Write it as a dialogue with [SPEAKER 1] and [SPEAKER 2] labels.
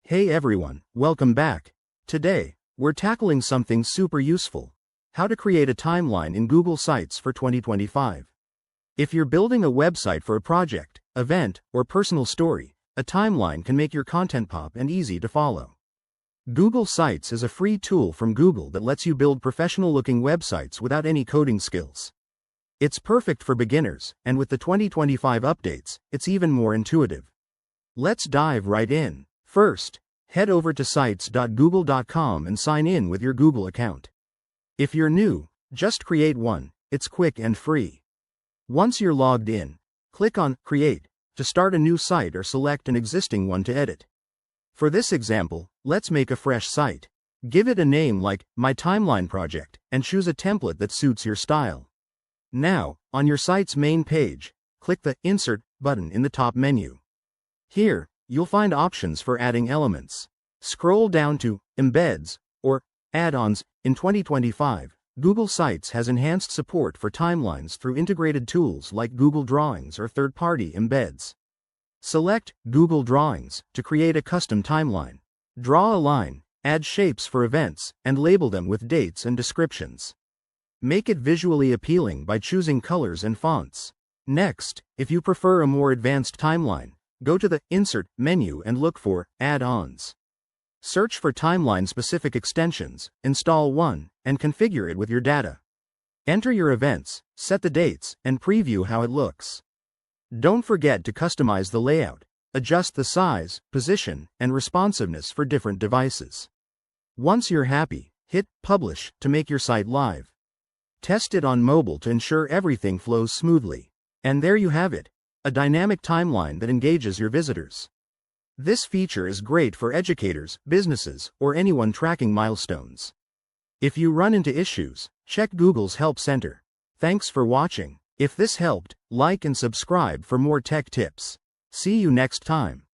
[SPEAKER 1] Hey everyone, welcome back. Today, we're tackling something super useful: how to create a timeline in Google Sites for 2025. If you're building a website for a project, event, or personal story, a timeline can make your content pop and easy to follow. Google Sites is a free tool from Google that lets you build professional-looking websites without any coding skills. It's perfect for beginners, and with the 2025 updates, it's even more intuitive. Let's dive right in. First, head over to sites.google.com and sign in with your Google account. If you're new, just create one. It's quick and free. Once you're logged in, click on Create to start a new site or select an existing one to edit. For this example, let's make a fresh site. Give it a name like My Timeline Project and choose a template that suits your style. Now, on your site's main page, click the Insert button in the top menu. Here, you'll find options for adding elements. Scroll down to Embeds or Add-ons. In 2025, Google Sites has enhanced support for timelines through integrated tools like Google Drawings or third-party embeds. Select Google Drawings to create a custom timeline. Draw a line, add shapes for events, and label them with dates and descriptions. Make it visually appealing by choosing colors and fonts. Next, if you prefer a more advanced timeline, go to the Insert menu and look for Add-ons. Search for timeline-specific extensions, install one, and configure it with your data. Enter your events, set the dates, and preview how it looks. Don't forget to customize the layout. Adjust the size, position, and responsiveness for different devices. Once you're happy, hit Publish to make your site live. Test it on mobile to ensure everything flows smoothly. And there you have it, a dynamic timeline that engages your visitors. This feature is great for educators, businesses, or anyone tracking milestones. If you run into issues, check Google's Help Center. Thanks for watching. If this helped, like and subscribe for more tech tips. See you next time.